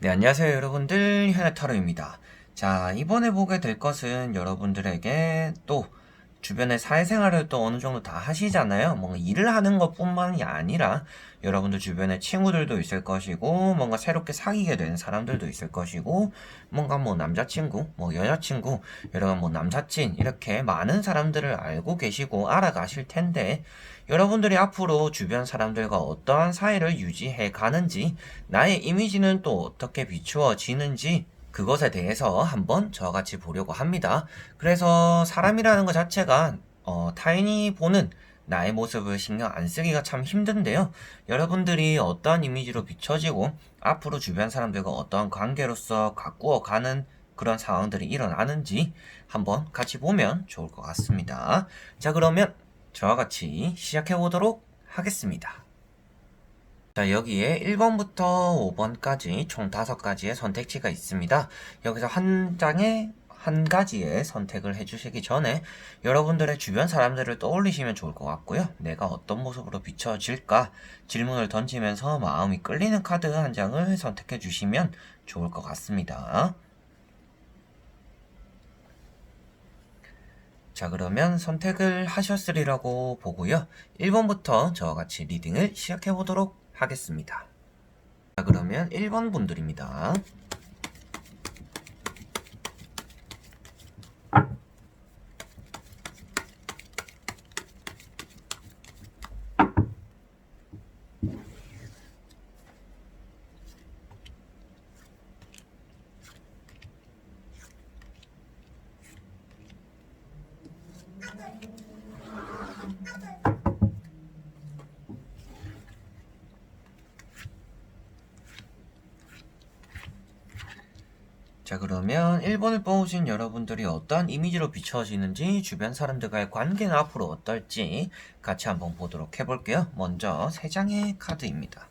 네, 안녕하세요, 여러분들. 현해타로입니다. 자, 이번에 보게 될 것은 여러분들에게 또 주변의 사회생활을 또 어느 정도 다 하시잖아요. 뭔가 일을 하는 것 뿐만이 아니라 여러분들 주변에 친구들도 있을 것이고, 뭔가 새롭게 사귀게 된 사람들도 있을 것이고, 뭔가 뭐 남자친구, 뭐 여자친구, 여러분 뭐 남사친, 이렇게 많은 사람들을 알고 계시고 알아가실 텐데, 여러분들이 앞으로 주변 사람들과 어떠한 사이를 유지해 가는지, 나의 이미지는 또 어떻게 비추어지는지, 그것에 대해서 한번 저와 같이 보려고 합니다. 그래서 사람이라는 것 자체가 타인이 보는 나의 모습을 신경 안 쓰기가 참 힘든데요. 여러분들이 어떠한 이미지로 비춰지고 앞으로 주변 사람들과 어떠한 관계로서 가꾸어 가는 그런 상황들이 일어나는지 한번 같이 보면 좋을 것 같습니다. 자, 그러면 저와 같이 시작해 보도록 하겠습니다. 자, 여기에 1번부터 5번까지 총 5가지의 선택지가 있습니다. 여기서 한 장에 한 가지의 선택을 해주시기 전에 여러분들의 주변 사람들을 떠올리시면 좋을 것 같고요. 내가 어떤 모습으로 비춰질까 질문을 던지면서 마음이 끌리는 카드 한 장을 선택해 주시면 좋을 것 같습니다. 자, 그러면 선택을 하셨으리라고 보고요. 1번부터 저와 같이 리딩을 시작해 보도록 하겠습니다. 자, 그러면 1번 분들입니다. 자, 그러면 1번을 뽑으신 여러분들이 어떠한 이미지로 비춰지는지, 주변 사람들과의 관계는 앞으로 어떨지 같이 한번 보도록 해볼게요. 먼저 3장의 카드입니다.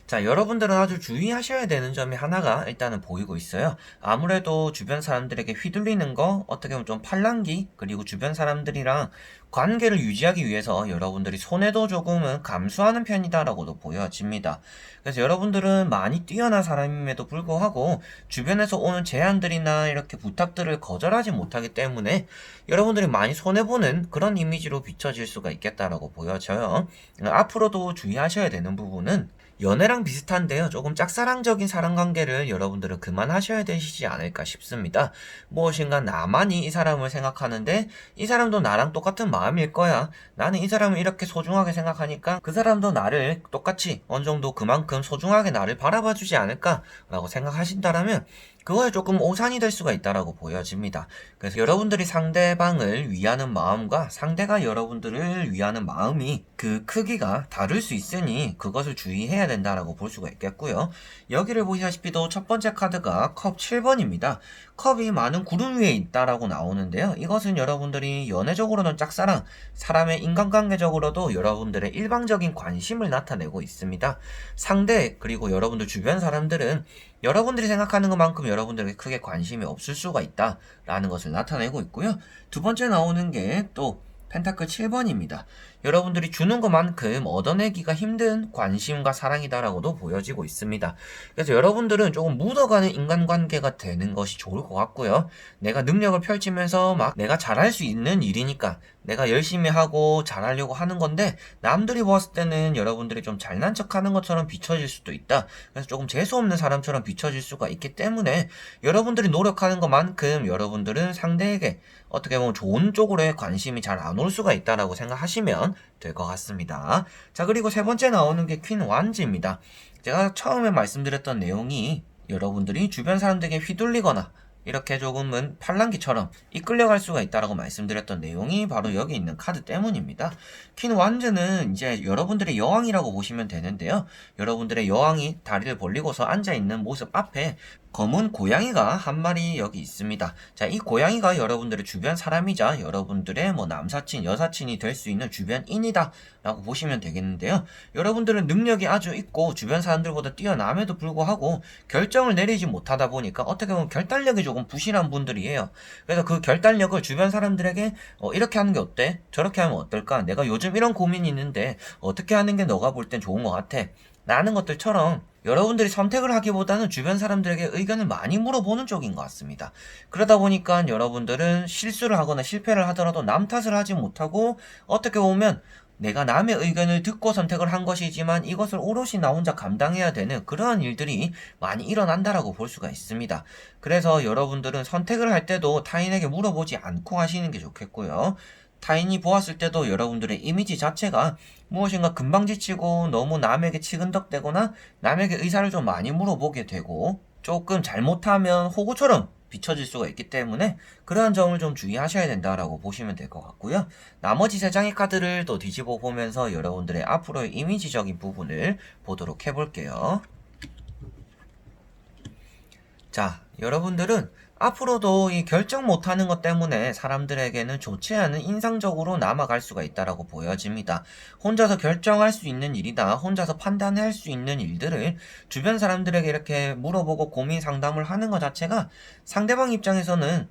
자, 여러분들은 아주 주의하셔야 되는 점이 하나가 일단은 보이고 있어요. 아무래도 주변 사람들에게 휘둘리는 거, 어떻게 보면 좀 팔랑기, 그리고 주변 사람들이랑 관계를 유지하기 위해서 여러분들이 손해도 조금은 감수하는 편이다라고도 보여집니다. 그래서 여러분들은 많이 뛰어난 사람임에도 불구하고 주변에서 오는 제안들이나 이렇게 부탁들을 거절하지 못하기 때문에 여러분들이 많이 손해보는 그런 이미지로 비춰질 수가 있겠다라고 보여져요. 앞으로도 주의하셔야 되는 부분은 연애랑 비슷한데요. 조금 짝사랑적인 사랑관계를 여러분들은 그만하셔야 되시지 않을까 싶습니다. 무엇인가 나만이 이 사람을 생각하는데 이 사람도 나랑 똑같은 마음일 거야. 나는 이 사람을 이렇게 소중하게 생각하니까 그 사람도 나를 똑같이 어느 정도 그만큼 소중하게 나를 바라봐 주지 않을까라고 생각하신다라면 그거에 조금 오산이 될 수가 있다라고 보여집니다. 그래서 여러분들이 상대방을 위하는 마음과 상대가 여러분들을 위하는 마음이 그 크기가 다를 수 있으니 그것을 주의해야 된다라고 볼 수가 있겠고요. 여기를 보시다시피도 첫 번째 카드가 컵 7번입니다. 컵이 많은 구름 위에 있다라고 나오는데요. 이것은 여러분들이 연애적으로는 짝사랑, 사람의 인간관계적으로도 여러분들의 일방적인 관심을 나타내고 있습니다. 상대 그리고 여러분들 주변 사람들은 여러분들이 생각하는 것만큼 여러분들에게 크게 관심이 없을 수가 있다라는 것을 나타내고 있고요. 두 번째 나오는 게 또 펜타클 7번입니다. 여러분들이 주는 것만큼 얻어내기가 힘든 관심과 사랑이다라고도 보여지고 있습니다. 그래서 여러분들은 조금 묻어가는 인간관계가 되는 것이 좋을 것 같고요. 내가 능력을 펼치면서 막 내가 잘할 수 있는 일이니까 내가 열심히 하고 잘하려고 하는 건데 남들이 보았을 때는 여러분들이 좀 잘난 척하는 것처럼 비춰질 수도 있다. 그래서 조금 재수없는 사람처럼 비춰질 수가 있기 때문에 여러분들이 노력하는 것만큼 여러분들은 상대에게 어떻게 보면 좋은 쪽으로의 관심이 잘 안 올 수가 있다라고 생각하시면 될 것 같습니다. 자, 그리고 세 번째 나오는 게 퀸 완즈입니다. 제가 처음에 말씀드렸던 내용이 여러분들이 주변 사람들에게 휘둘리거나 이렇게 조금은 팔랑귀처럼 이끌려갈 수가 있다라고 말씀드렸던 내용이 바로 여기 있는 카드 때문입니다. 퀸 완즈는 이제 여러분들의 여왕이라고 보시면 되는데요. 여러분들의 여왕이 다리를 벌리고서 앉아있는 모습 앞에 검은 고양이가 한 마리 여기 있습니다. 자, 이 고양이가 여러분들의 주변 사람이자 여러분들의 뭐 남사친, 여사친이 될 수 있는 주변인이다 라고 보시면 되겠는데요. 여러분들은 능력이 아주 있고 주변 사람들보다 뛰어남에도 불구하고 결정을 내리지 못하다 보니까 어떻게 보면 결단력이 조금 부실한 분들이에요. 그래서 그 결단력을 주변 사람들에게 이렇게 하는 게 어때? 저렇게 하면 어떨까? 내가 요즘 이런 고민이 있는데 어떻게 하는 게 너가 볼 땐 좋은 것 같아? 라는 것들처럼 여러분들이 선택을 하기보다는 주변 사람들에게 의견을 많이 물어보는 쪽인 것 같습니다. 그러다 보니까 여러분들은 실수를 하거나 실패를 하더라도 남 탓을 하지 못하고 어떻게 보면 내가 남의 의견을 듣고 선택을 한 것이지만 이것을 오롯이 나 혼자 감당해야 되는 그러한 일들이 많이 일어난다라고 볼 수가 있습니다. 그래서 여러분들은 선택을 할 때도 타인에게 물어보지 않고 하시는 게 좋겠고요. 타인이 보았을 때도 여러분들의 이미지 자체가 무엇인가 금방 지치고 너무 남에게 치근덕대거나 남에게 의사를 좀 많이 물어보게 되고 조금 잘못하면 호구처럼 비춰질 수가 있기 때문에 그러한 점을 좀 주의하셔야 된다라고 보시면 될 것 같고요. 나머지 세 장의 카드를 또 뒤집어 보면서 여러분들의 앞으로의 이미지적인 부분을 보도록 해볼게요. 자, 여러분들은 앞으로도 이 결정 못하는 것 때문에 사람들에게는 좋지 않은 인상적으로 남아갈 수가 있다라고 보여집니다. 혼자서 결정할 수 있는 일이다, 혼자서 판단할 수 있는 일들을 주변 사람들에게 이렇게 물어보고 고민 상담을 하는 것 자체가 상대방 입장에서는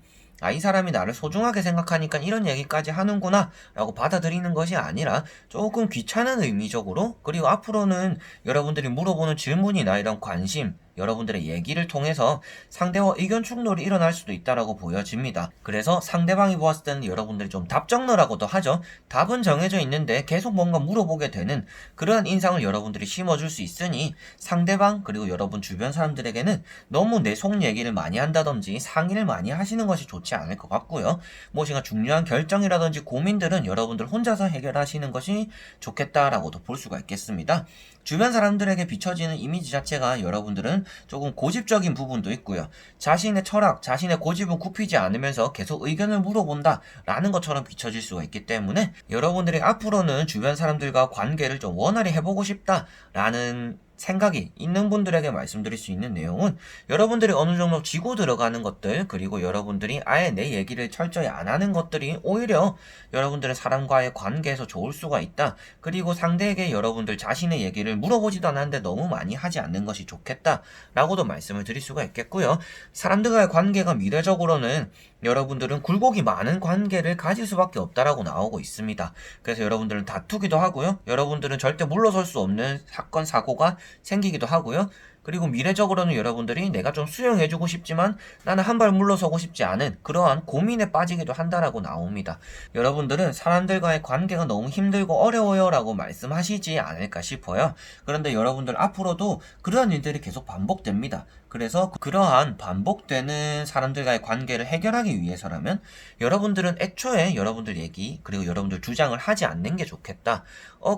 이 사람이 나를 소중하게 생각하니까 이런 얘기까지 하는구나 라고 받아들이는 것이 아니라 조금 귀찮은 의미적으로, 그리고 앞으로는 여러분들이 물어보는 질문이나 이런 관심, 여러분들의 얘기를 통해서 상대와 의견 충돌이 일어날 수도 있다라고 보여집니다. 그래서 상대방이 보았을 때는 여러분들이 좀 답정너라고도 하죠. 답은 정해져 있는데 계속 뭔가 물어보게 되는 그러한 인상을 여러분들이 심어줄 수 있으니 상대방 그리고 여러분 주변 사람들에게는 너무 내 속 얘기를 많이 한다든지 상의를 많이 하시는 것이 좋지 않을 것 같고요. 무엇인가 중요한 결정이라든지 고민들은 여러분들 혼자서 해결하시는 것이 좋겠다라고도 볼 수가 있겠습니다. 주변 사람들에게 비춰지는 이미지 자체가 여러분들은 조금 고집적인 부분도 있고요. 자신의 철학, 자신의 고집은 굽히지 않으면서 계속 의견을 물어본다 라는 것처럼 비춰질 수가 있기 때문에 여러분들이 앞으로는 주변 사람들과 관계를 좀 원활히 해보고 싶다 라는 생각이 있는 분들에게 말씀드릴 수 있는 내용은 여러분들이 어느 정도 쥐고 들어가는 것들, 그리고 여러분들이 아예 내 얘기를 철저히 안 하는 것들이 오히려 여러분들의 사람과의 관계에서 좋을 수가 있다. 그리고 상대에게 여러분들 자신의 얘기를 물어보지도 않았는데 너무 많이 하지 않는 것이 좋겠다 라고도 말씀을 드릴 수가 있겠고요. 사람들과의 관계가 미래적으로는 여러분들은 굴곡이 많은 관계를 가질 수밖에 없다라고 나오고 있습니다. 그래서 여러분들은 다투기도 하고요. 여러분들은 절대 물러설 수 없는 사건, 사고가 생기기도 하고요. 그리고 미래적으로는 여러분들이 내가 좀 수용해주고 싶지만 나는 한 발 물러서고 싶지 않은 그러한 고민에 빠지기도 한다라고 나옵니다. 여러분들은 사람들과의 관계가 너무 힘들고 어려워요 라고 말씀하시지 않을까 싶어요. 그런데 여러분들 앞으로도 그러한 일들이 계속 반복됩니다. 그래서 그러한 반복되는 사람들과의 관계를 해결하기 위해서라면 여러분들은 애초에 여러분들 얘기 그리고 여러분들 주장을 하지 않는 게 좋겠다.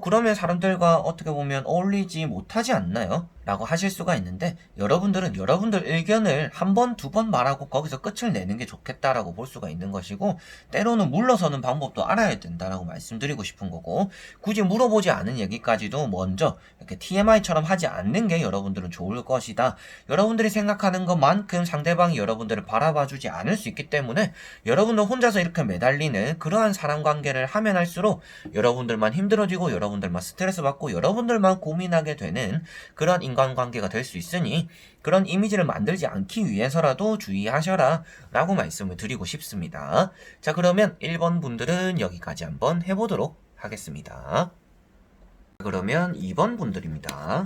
그러면 사람들과 어떻게 보면 어울리지 못하지 않나요? 라고 하실 수가 있는데 여러분들은 여러분들 의견을 한 번, 두 번 말하고 거기서 끝을 내는 게 좋겠다라고 볼 수가 있는 것이고, 때로는 물러서는 방법도 알아야 된다라고 말씀드리고 싶은 거고, 굳이 물어보지 않은 얘기까지도 먼저 이렇게 TMI처럼 하지 않는 게 여러분들은 좋을 것이다. 여러분들이 생각하는 것만큼 상대방이 여러분들을 바라봐주지 않을 수 있기 때문에 여러분들 혼자서 이렇게 매달리는 그러한 사람 관계를 하면 할수록 여러분들만 힘들어지고 여러분들만 스트레스 받고 여러분들만 고민하게 되는 그런 인간관계가 될 수 있으니 그런 이미지를 만들지 않기 위해서라도 주의하셔라 라고 말씀을 드리고 싶습니다. 자, 그러면 1번 분들은 여기까지 한번 해보도록 하겠습니다. 그러면 2번 분들입니다.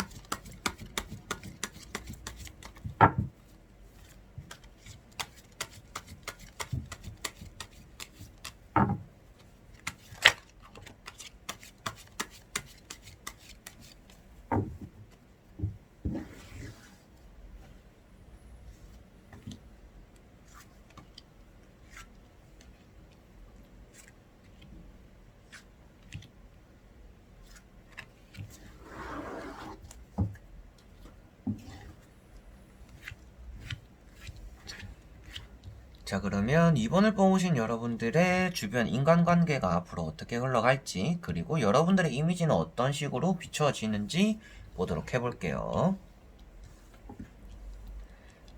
자, 그러면 2번을 뽑으신 여러분들의 주변 인간관계가 앞으로 어떻게 흘러갈지, 그리고 여러분들의 이미지는 어떤 식으로 비춰지는지 보도록 해볼게요.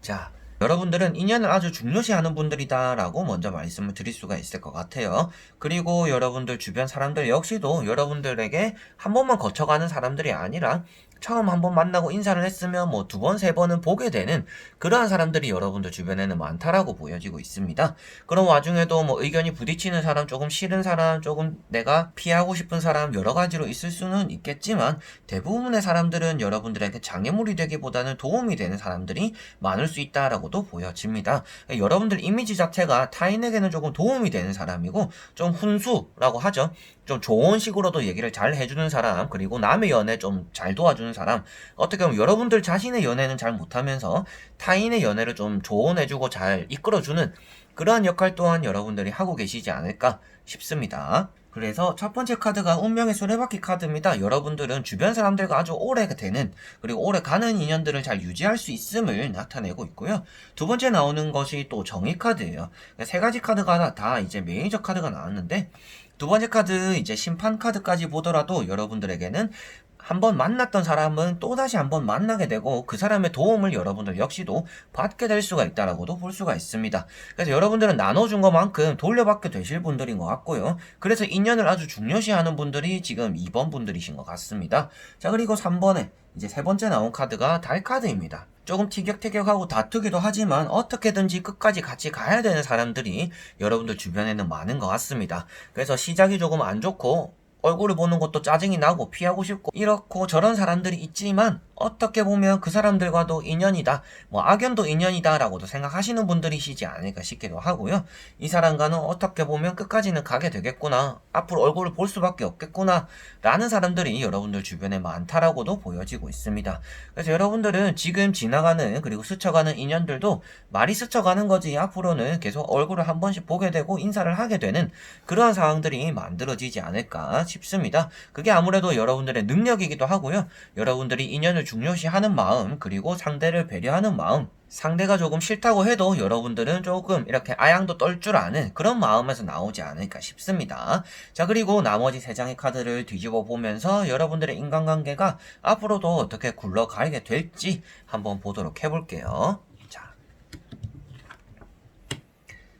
자, 여러분들은 인연을 아주 중요시하는 분들이다 라고 먼저 말씀을 드릴 수가 있을 것 같아요. 그리고 여러분들 주변 사람들 역시도 여러분들에게 한 번만 거쳐가는 사람들이 아니라 처음 한번 만나고 인사를 했으면 뭐 두 번, 세 번은 보게 되는 그러한 사람들이 여러분들 주변에는 많다라고 보여지고 있습니다. 그런 와중에도 뭐 의견이 부딪히는 사람, 조금 싫은 사람, 조금 내가 피하고 싶은 사람 여러 가지로 있을 수는 있겠지만 대부분의 사람들은 여러분들에게 장애물이 되기보다는 도움이 되는 사람들이 많을 수 있다라고도 보여집니다. 여러분들 이미지 자체가 타인에게는 조금 도움이 되는 사람이고 좀 훈수라고 하죠. 좀 좋은 식으로도 얘기를 잘 해주는 사람, 그리고 남의 연애 좀 잘 도와주는 사람, 어떻게 보면 여러분들 자신의 연애는 잘 못하면서 타인의 연애를 좀 조언해주고 잘 이끌어주는 그러한 역할 또한 여러분들이 하고 계시지 않을까 싶습니다. 그래서 첫 번째 카드가 운명의 수레바퀴 카드입니다. 여러분들은 주변 사람들과 아주 오래 되는 그리고 오래 가는 인연들을 잘 유지할 수 있음을 나타내고 있고요. 두 번째 나오는 것이 또 정의 카드예요. 세 가지 카드가 다 이제 메이저 카드가 나왔는데 두 번째 카드 이제 심판 카드까지 보더라도 여러분들에게는 한번 만났던 사람은 또다시 한번 만나게 되고 그 사람의 도움을 여러분들 역시도 받게 될 수가 있다라고도 볼 수가 있습니다. 그래서 여러분들은 나눠준 것만큼 돌려받게 되실 분들인 것 같고요. 그래서 인연을 아주 중요시하는 분들이 지금 2번 분들이신 것 같습니다. 자, 그리고 3번에 이제 세 번째 나온 카드가 달 카드입니다. 조금 티격태격하고 다투기도 하지만 어떻게든지 끝까지 같이 가야 되는 사람들이 여러분들 주변에는 많은 것 같습니다. 그래서 시작이 조금 안 좋고 얼굴을 보는 것도 짜증이 나고 피하고 싶고 이렇고 저런 사람들이 있지만 어떻게 보면 그 사람들과도 인연이다, 뭐 악연도 인연이다 라고도 생각하시는 분들이시지 않을까 싶기도 하고요. 이 사람과는 어떻게 보면 끝까지는 가게 되겠구나, 앞으로 얼굴을 볼 수밖에 없겠구나 라는 사람들이 여러분들 주변에 많다라고도 보여지고 있습니다. 그래서 여러분들은 지금 지나가는 그리고 스쳐가는 인연들도 말이 스쳐가는 거지 앞으로는 계속 얼굴을 한 번씩 보게 되고 인사를 하게 되는 그러한 상황들이 만들어지지 않을까 싶습니다. 그게 아무래도 여러분들의 능력이기도 하고요. 여러분들이 인연을 중요시하는 마음, 그리고 상대를 배려하는 마음, 상대가 조금 싫다고 해도 여러분들은 조금 이렇게 아양도 떨 줄 아는 그런 마음에서 나오지 않을까 싶습니다. 자, 그리고 나머지 세 장의 카드를 뒤집어 보면서 여러분들의 인간관계가 앞으로도 어떻게 굴러가게 될지 한번 보도록 해볼게요.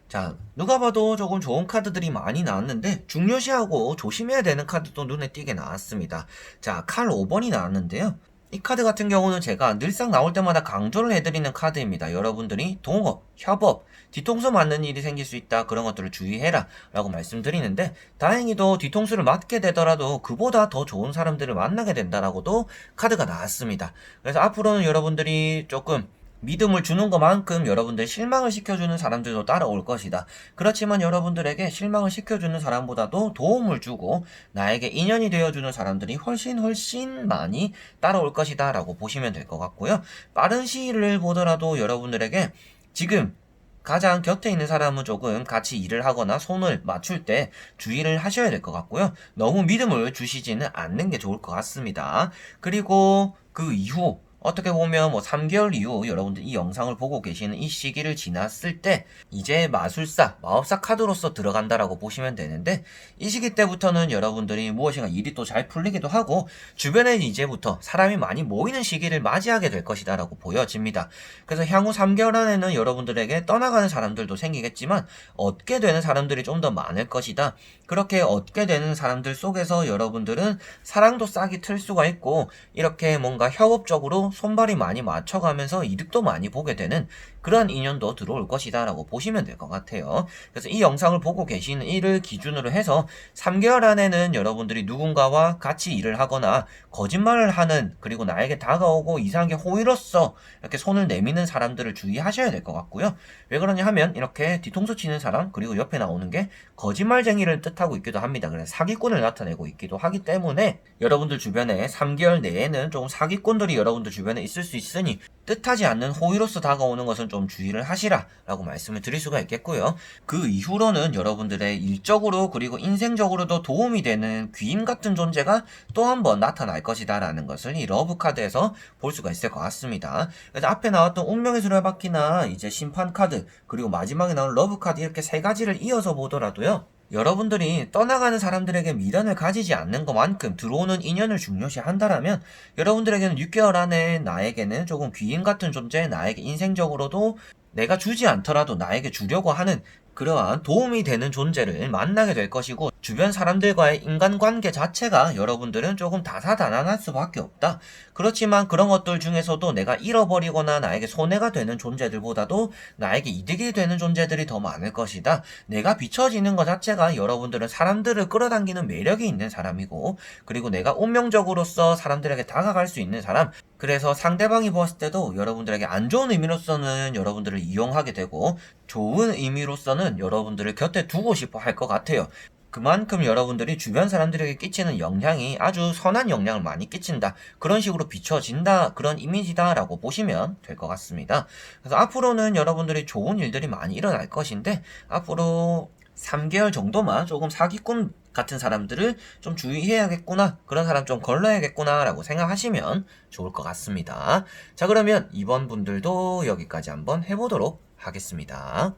자, 누가 봐도 조금 좋은 카드들이 많이 나왔는데 중요시하고 조심해야 되는 카드도 눈에 띄게 나왔습니다. 자, 칼 5번이 나왔는데요. 이 카드 같은 경우는 제가 늘상 나올 때마다 강조를 해드리는 카드입니다. 여러분들이 동업, 협업, 뒤통수 맞는 일이 생길 수 있다, 그런 것들을 주의해라 라고 말씀드리는데 다행히도 뒤통수를 맞게 되더라도 그보다 더 좋은 사람들을 만나게 된다라고도 카드가 나왔습니다. 그래서 앞으로는 여러분들이 조금 믿음을 주는 것만큼 여러분들 실망을 시켜주는 사람들도 따라올 것이다. 그렇지만 여러분들에게 실망을 시켜주는 사람보다도 도움을 주고 나에게 인연이 되어주는 사람들이 훨씬 많이 따라올 것이다 라고 보시면 될 것 같고요. 빠른 시일을 보더라도 여러분들에게 지금 가장 곁에 있는 사람은 조금 같이 일을 하거나 손을 맞출 때 주의를 하셔야 될 것 같고요. 너무 믿음을 주시지는 않는 게 좋을 것 같습니다. 그리고 그 이후 어떻게 보면 뭐 3개월 이후 여러분들 이 영상을 보고 계시는 이 시기를 지났을 때 이제 마술사, 마법사 카드로서 들어간다라고 보시면 되는데 이 시기 때부터는 여러분들이 무엇인가 일이 또 잘 풀리기도 하고 주변에 이제부터 사람이 많이 모이는 시기를 맞이하게 될 것이다 라고 보여집니다. 그래서 향후 3개월 안에는 여러분들에게 떠나가는 사람들도 생기겠지만 얻게 되는 사람들이 좀 더 많을 것이다. 그렇게 얻게 되는 사람들 속에서 여러분들은 사랑도 싹이 틀 수가 있고 이렇게 뭔가 협업적으로 손발이 많이 맞춰가면서 이득도 많이 보게 되는 그런 인연도 들어올 것이다 라고 보시면 될 것 같아요. 그래서 이 영상을 보고 계시는 이를 기준으로 해서 3개월 안에는 여러분들이 누군가와 같이 일을 하거나 거짓말을 하는, 그리고 나에게 다가오고 이상하게 호의로써 이렇게 손을 내미는 사람들을 주의하셔야 될 것 같고요. 왜 그러냐 하면 이렇게 뒤통수 치는 사람, 그리고 옆에 나오는 게 거짓말쟁이를 뜻하고 있기도 합니다. 그래서 사기꾼을 나타내고 있기도 하기 때문에 여러분들 주변에 3개월 내에는 좀 사기꾼들이 여러분들 주변에 있을 수 있으니 뜻하지 않는 호의로서 다가오는 것은 좀 주의를 하시라 라고 말씀을 드릴 수가 있겠고요. 그 이후로는 여러분들의 일적으로 그리고 인생적으로도 도움이 되는 귀인 같은 존재가 또 한 번 나타날 것이다 라는 것을 이 러브 카드에서 볼 수가 있을 것 같습니다. 그래서 앞에 나왔던 운명의 수레바퀴나 이제 심판 카드, 그리고 마지막에 나온 러브 카드, 이렇게 세 가지를 이어서 보더라도요, 여러분들이 떠나가는 사람들에게 미련을 가지지 않는 것만큼 들어오는 인연을 중요시 한다라면 여러분들에게는 6개월 안에 나에게는 조금 귀인 같은 존재, 나에게 인생적으로도 내가 주지 않더라도 나에게 주려고 하는 그러한 도움이 되는 존재를 만나게 될 것이고 주변 사람들과의 인간관계 자체가 여러분들은 조금 다사다난할 수밖에 없다. 그렇지만 그런 것들 중에서도 내가 잃어버리거나 나에게 손해가 되는 존재들보다도 나에게 이득이 되는 존재들이 더 많을 것이다. 내가 비춰지는 것 자체가 여러분들은 사람들을 끌어당기는 매력이 있는 사람이고 그리고 내가 운명적으로서 사람들에게 다가갈 수 있는 사람, 그래서 상대방이 보았을 때도 여러분들에게 안 좋은 의미로서는 여러분들을 이용하게 되고 좋은 의미로서는 여러분들을 곁에 두고 싶어 할 것 같아요. 그만큼 여러분들이 주변 사람들에게 끼치는 영향이 아주 선한 영향을 많이 끼친다. 그런 식으로 비춰진다. 그런 이미지다. 라고 보시면 될 것 같습니다. 그래서 앞으로는 여러분들이 좋은 일들이 많이 일어날 것인데 앞으로 3개월 정도만 조금 사기꾼 같은 사람들을 좀 주의해야겠구나. 그런 사람 좀 걸러야겠구나. 라고 생각하시면 좋을 것 같습니다. 자, 그러면 이번 분들도 여기까지 한번 해보도록 하겠습니다.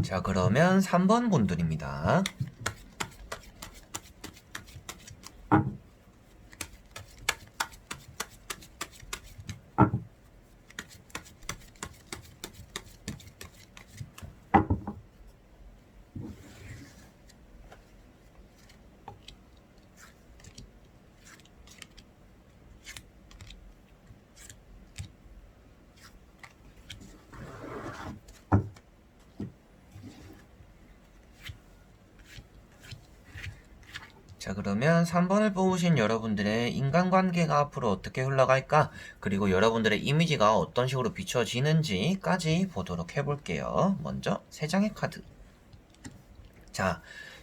자, 그러면 3번 분들입니다. 자, 그러면 3번을 뽑으신 여러분들의 인간관계가 앞으로 어떻게 흘러갈까? 그리고 여러분들의 이미지가 어떤 식으로 비춰지는지까지 보도록 해볼게요. 먼저 3장의 카드. 자,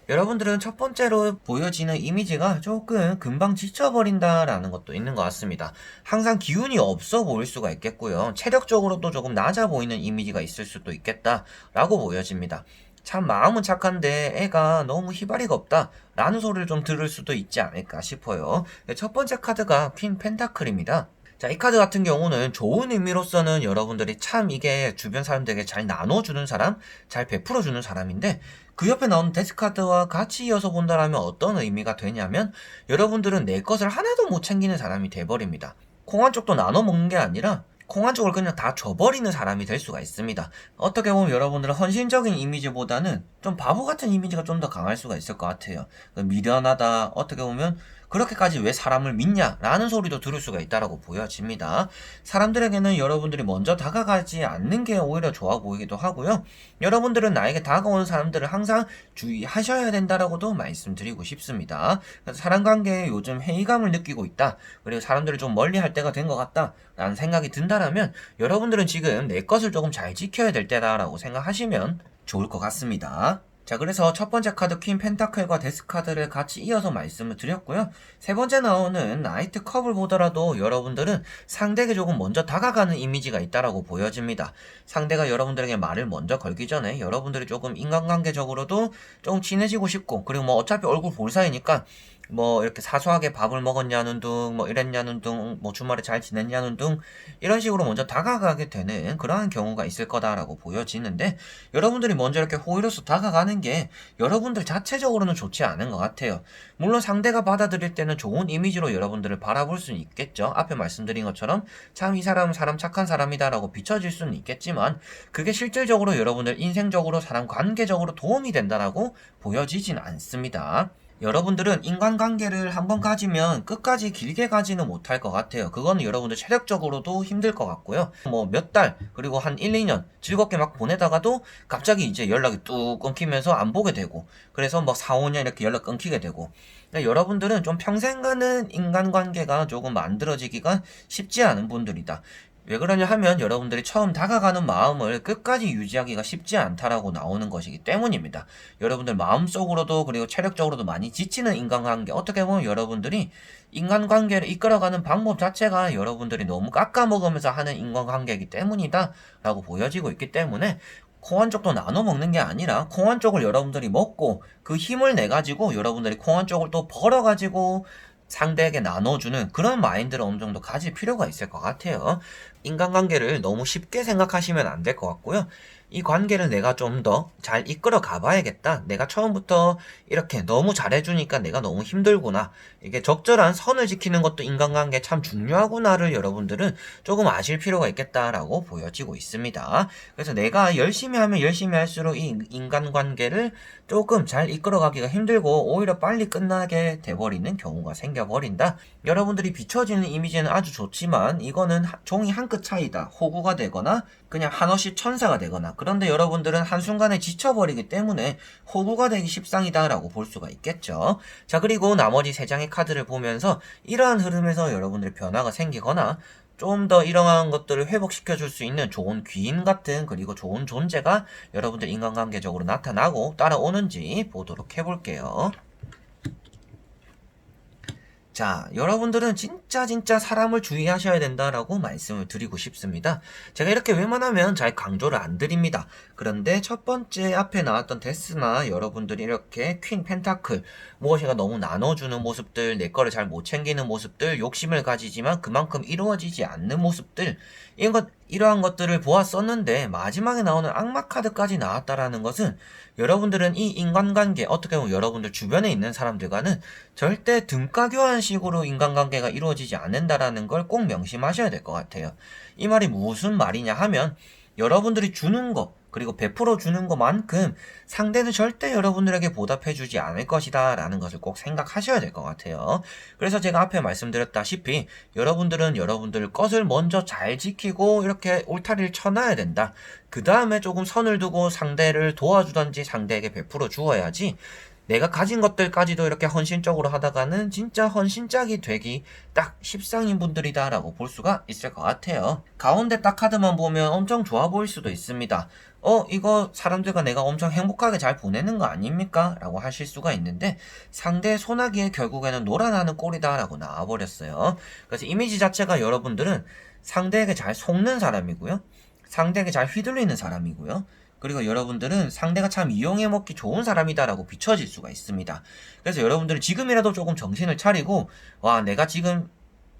여러분들은 첫 번째로 보여지는 이미지가 조금 금방 지쳐버린다라는 것도 있는 것 같습니다. 항상 기운이 없어 보일 수가 있겠고요. 체력적으로도 조금 낮아 보이는 이미지가 있을 수도 있겠다라고 보여집니다. 참 마음은 착한데 애가 너무 희발이가 없다 라는 소리를 좀 들을 수도 있지 않을까 싶어요. 첫 번째 카드가 퀸 펜타클입니다. 자, 이 카드 같은 경우는 좋은 의미로서는 여러분들이 참 이게 주변 사람들에게 잘 나눠주는 사람, 잘 베풀어주는 사람인데 그 옆에 나오는 데스카드와 같이 이어서 본다라면 어떤 의미가 되냐면 여러분들은 내 것을 하나도 못 챙기는 사람이 돼버립니다. 콩 한쪽도 나눠 먹는 게 아니라 콩 한쪽을 그냥 다 줘버리는 사람이 될 수가 있습니다. 어떻게 보면 여러분들은 헌신적인 이미지보다는 좀 바보 같은 이미지가 좀 더 강할 수가 있을 것 같아요. 미련하다, 어떻게 보면 그렇게까지 왜 사람을 믿냐? 라는 소리도 들을 수가 있다라고 보여집니다. 사람들에게는 여러분들이 먼저 다가가지 않는 게 오히려 좋아 보이기도 하고요. 여러분들은 나에게 다가오는 사람들을 항상 주의하셔야 된다라고도 말씀드리고 싶습니다. 그래서 사람 관계에 요즘 회의감을 느끼고 있다. 그리고 사람들을 좀 멀리 할 때가 된 것 같다. 라는 생각이 든다라면 여러분들은 지금 내 것을 조금 잘 지켜야 될 때다라고 생각하시면 좋을 것 같습니다. 자, 그래서 첫 번째 카드 퀸 펜타클과 데스 카드를 같이 이어서 말씀을 드렸고요. 세 번째 나오는 나이트 컵을 보더라도 여러분들은 상대에게 조금 먼저 다가가는 이미지가 있다라고 보여집니다. 상대가 여러분들에게 말을 먼저 걸기 전에 여러분들이 조금 인간관계적으로도 조금 친해지고 싶고 그리고 뭐 어차피 얼굴 볼 사이니까 뭐 이렇게 사소하게 밥을 먹었냐는 둥, 뭐 이랬냐는 둥, 뭐 주말에 잘 지냈냐는 둥 이런 식으로 먼저 다가가게 되는 그러한 경우가 있을 거다라고 보여지는데 여러분들이 먼저 이렇게 호의로서 다가가는 게 여러분들 자체적으로는 좋지 않은 것 같아요. 물론 상대가 받아들일 때는 좋은 이미지로 여러분들을 바라볼 수는 있겠죠. 앞에 말씀드린 것처럼 참 이 사람은 사람 착한 사람이다라고 비춰질 수는 있겠지만 그게 실질적으로 여러분들 인생적으로 사람 관계적으로 도움이 된다라고 보여지진 않습니다. 여러분들은 인간관계를 한번 가지면 끝까지 길게 가지는 못할 것 같아요. 그거는 여러분들 체력적으로도 힘들 것 같고요. 뭐 몇 달, 그리고 한 1, 2년 즐겁게 막 보내다가도 갑자기 이제 연락이 뚝 끊기면서 안 보게 되고 그래서 뭐 4, 5년 이렇게 연락 끊기게 되고 여러분들은 좀 평생 가는 인간관계가 조금 만들어지기가 쉽지 않은 분들이다. 왜 그러냐 하면 여러분들이 처음 다가가는 마음을 끝까지 유지하기가 쉽지 않다라고 나오는 것이기 때문입니다. 여러분들 마음속으로도 그리고 체력적으로도 많이 지치는 인간관계, 어떻게 보면 여러분들이 인간관계를 이끌어가는 방법 자체가 여러분들이 너무 깎아먹으면서 하는 인간관계이기 때문이다 라고 보여지고 있기 때문에 콩 한쪽도 나눠 먹는 게 아니라 콩 한쪽을 여러분들이 먹고 그 힘을 내가지고 여러분들이 콩 한쪽을 또 벌어가지고 상대에게 나눠주는 그런 마인드를 어느 정도 가질 필요가 있을 것 같아요. 인간관계를 너무 쉽게 생각하시면 안 될 것 같고요. 이 관계를 내가 좀 더 잘 이끌어 가봐야겠다. 내가 처음부터 이렇게 너무 잘해주니까 내가 너무 힘들구나. 이게 적절한 선을 지키는 것도 인간관계 참 중요하구나를 여러분들은 조금 아실 필요가 있겠다라고 보여지고 있습니다. 그래서 내가 열심히 하면 열심히 할수록 이 인간관계를 조금 잘 이끌어가기가 힘들고 오히려 빨리 끝나게 돼버리는 경우가 생겨버린다. 여러분들이 비춰지는 이미지는 아주 좋지만 이거는 종이 한 끗 차이다. 호구가 되거나 그냥 한없이 천사가 되거나, 그런데 여러분들은 한순간에 지쳐버리기 때문에 호구가 되기 십상이다라고 볼 수가 있겠죠. 자, 그리고 나머지 3장의 카드를 보면서 이러한 흐름에서 여러분들의 변화가 생기거나 좀 더 이러한 것들을 회복시켜 줄 수 있는 좋은 귀인 같은, 그리고 좋은 존재가 여러분들 인간관계적으로 나타나고 따라오는지 보도록 해볼게요. 자, 여러분들은 진짜 사람을 주의하셔야 된다라고 말씀을 드리고 싶습니다. 제가 이렇게 웬만하면 잘 강조를 안 드립니다. 그런데 첫 번째 앞에 나왔던 데스나 여러분들이 이렇게 퀸 펜타클, 무엇인가 너무 나눠주는 모습들, 내 거를 잘 못 챙기는 모습들, 욕심을 가지지만 그만큼 이루어지지 않는 모습들, 이러한 것들을 보았었는데 마지막에 나오는 악마 카드까지 나왔다라는 것은 여러분들은 이 인간관계, 어떻게 보면 여러분들 주변에 있는 사람들과는 절대 등가 교환식으로 인간관계가 이루어지지 않는다라는 걸 꼭 명심하셔야 될 것 같아요. 이 말이 무슨 말이냐 하면 여러분들이 주는 거, 그리고 베풀어 주는 것만큼 상대는 절대 여러분들에게 보답해주지 않을 것이다 라는 것을 꼭 생각하셔야 될 것 같아요. 그래서 제가 앞에 말씀드렸다시피 여러분들은 여러분들 것을 먼저 잘 지키고 이렇게 울타리를 쳐놔야 된다. 그 다음에 조금 선을 두고 상대를 도와주던지 상대에게 베풀어 주어야지, 내가 가진 것들까지도 이렇게 헌신적으로 하다가는 진짜 헌신짝이 되기 딱 십상인 분들이다 라고 볼 수가 있을 것 같아요. 가운데 딱 카드만 보면 엄청 좋아 보일 수도 있습니다. 이거 사람들과 내가 엄청 행복하게 잘 보내는 거 아닙니까? 라고 하실 수가 있는데, 상대의 소나기에 결국에는 놀아나는 꼴이다 라고 나와버렸어요. 그래서 이미지 자체가 여러분들은 상대에게 잘 속는 사람이고요, 상대에게 잘 휘둘리는 사람이고요, 그리고 여러분들은 상대가 참 이용해먹기 좋은 사람이다라고 비춰질 수가 있습니다. 그래서 여러분들은 지금이라도 조금 정신을 차리고, 와, 내가 지금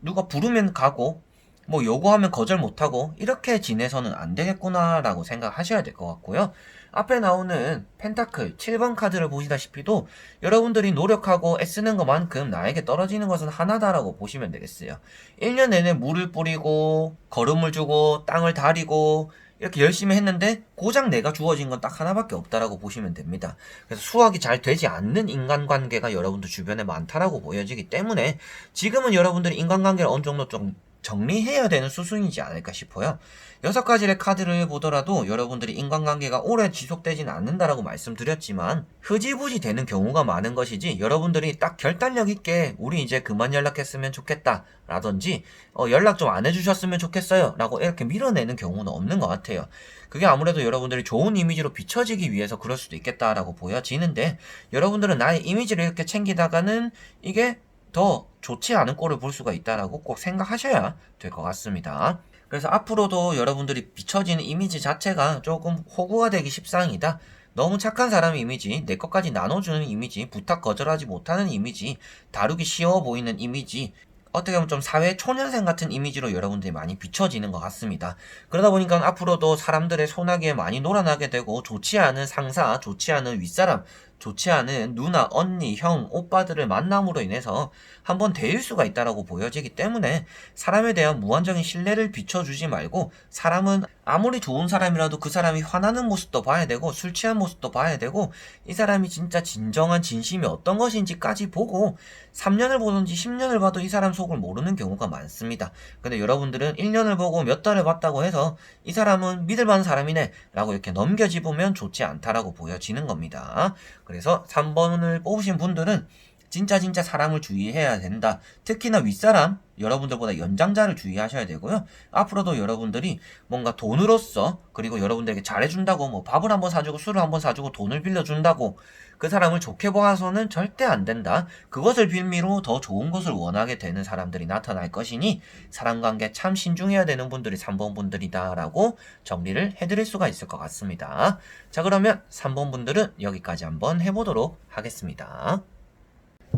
누가 부르면 가고 뭐 요구하면 거절 못하고 이렇게 지내서는 안 되겠구나라고 생각하셔야 될 것 같고요. 앞에 나오는 펜타클 7번 카드를 보시다시피도 여러분들이 노력하고 애쓰는 것만큼 나에게 떨어지는 것은 하나다라고 보시면 되겠어요. 1년 내내 물을 뿌리고 거름을 주고 땅을 다리고 이렇게 열심히 했는데 고작 내가 주어진 건 딱 하나밖에 없다라고 보시면 됩니다. 그래서 수확이 잘 되지 않는 인간관계가 여러분들 주변에 많다라고 보여지기 때문에 지금은 여러분들이 인간관계를 어느 정도 좀 정리해야 되는 수순이지 않을까 싶어요. 6가지의 카드를 보더라도 여러분들이 인간관계가 오래 지속되지는 않는다라고 말씀드렸지만 흐지부지 되는 경우가 많은 것이지, 여러분들이 딱 결단력 있게 우리 이제 그만 연락했으면 좋겠다 라든지 연락 좀 안 해주셨으면 좋겠어요 라고 이렇게 밀어내는 경우는 없는 것 같아요. 그게 아무래도 여러분들이 좋은 이미지로 비춰지기 위해서 그럴 수도 있겠다라고 보여지는데, 여러분들은 나의 이미지를 이렇게 챙기다가는 이게 더 좋지 않은 꼴을 볼 수가 있다라고 꼭 생각하셔야 될 것 같습니다. 그래서 앞으로도 여러분들이 비춰지는 이미지 자체가 조금 호구가 되기 십상이다. 너무 착한 사람 이미지, 내 것까지 나눠주는 이미지, 부탁 거절하지 못하는 이미지, 다루기 쉬워 보이는 이미지, 어떻게 보면 좀 사회 초년생 같은 이미지로 여러분들이 많이 비춰지는 것 같습니다. 그러다 보니까 앞으로도 사람들의 소나기에 많이 놀아나게 되고, 좋지 않은 상사, 좋지 않은 윗사람, 좋지 않은 누나, 언니, 형, 오빠들을 만남으로 인해서 한번 데일 수가 있다라고 보여지기 때문에 사람에 대한 무한적인 신뢰를 비춰주지 말고, 사람은 아무리 좋은 사람이라도 그 사람이 화나는 모습도 봐야 되고 술 취한 모습도 봐야 되고, 이 사람이 진짜 진정한 진심이 어떤 것인지까지 보고 3년을 보든지 10년을 봐도 이 사람 속을 모르는 경우가 많습니다. 근데 여러분들은 1년을 보고 몇 달을 봤다고 해서 이 사람은 믿을만한 사람이네 라고 이렇게 넘겨짚으면 좋지 않다라고 보여지는 겁니다. 그래서 3번을 뽑으신 분들은 진짜 사람을 주의해야 된다. 특히나 윗사람, 여러분들보다 연장자를 주의하셔야 되고요. 앞으로도 여러분들이 뭔가 돈으로서, 그리고 여러분들에게 잘해준다고 뭐 밥을 한번 사주고 술을 한번 사주고 돈을 빌려준다고 그 사람을 좋게 보아서는 절대 안 된다. 그것을 빌미로 더 좋은 것을 원하게 되는 사람들이 나타날 것이니 사람관계 참 신중해야 되는 분들이 3번 분들이다 라고 정리를 해드릴 수가 있을 것 같습니다. 자, 그러면 3번 분들은 여기까지 한번 해보도록 하겠습니다.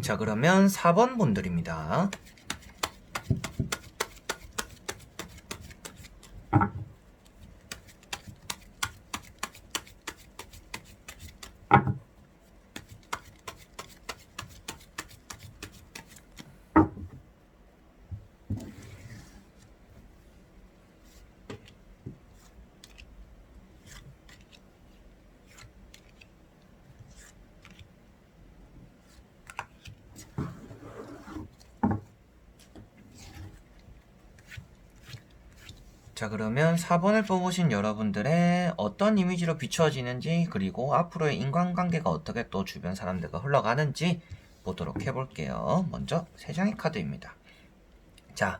자, 그러면 4번 분들입니다. 자, 그러면 4번을 뽑으신 여러분들의 어떤 이미지로 비춰지는지, 그리고 앞으로의 인간관계가 어떻게 또 주변 사람들과 흘러가는지 보도록 해볼게요. 먼저 3장의 카드입니다. 자,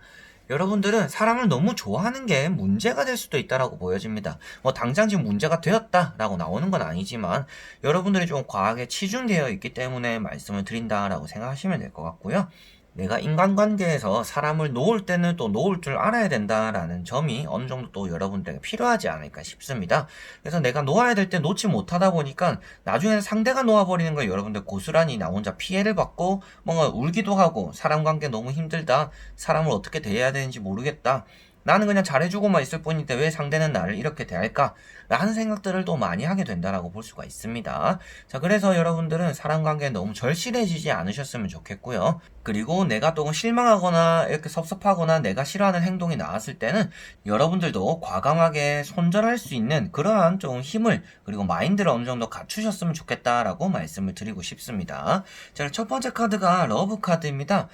여러분들은 사람을 너무 좋아하는 게 문제가 될 수도 있다라고 보여집니다. 뭐 당장 지금 문제가 되었다라고 나오는 건 아니지만 여러분들이 좀 과하게 치중되어 있기 때문에 말씀을 드린다라고 생각하시면 될 것 같고요. 내가 인간관계에서 사람을 놓을 때는 또 놓을 줄 알아야 된다라는 점이 어느 정도 또 여러분들에게 필요하지 않을까 싶습니다. 그래서 내가 놓아야 될 때 놓지 못하다 보니까 나중에는 상대가 놓아버리는 걸 여러분들 고스란히 나 혼자 피해를 받고 뭔가 울기도 하고, 사람 관계 너무 힘들다, 사람을 어떻게 대해야 되는지 모르겠다, 나는 그냥 잘해주고만 있을 뿐인데 왜 상대는 나를 이렇게 대할까? 라는 생각들을 또 많이 하게 된다라고 볼 수가 있습니다. 자, 그래서 여러분들은 사람 관계에 너무 절실해지지 않으셨으면 좋겠고요. 그리고 내가 조금 실망하거나 이렇게 섭섭하거나 내가 싫어하는 행동이 나왔을 때는 여러분들도 과감하게 손절할 수 있는 그러한 좀 힘을, 그리고 마인드를 어느 정도 갖추셨으면 좋겠다라고 말씀을 드리고 싶습니다. 자, 첫 번째 카드가 러브 카드입니다.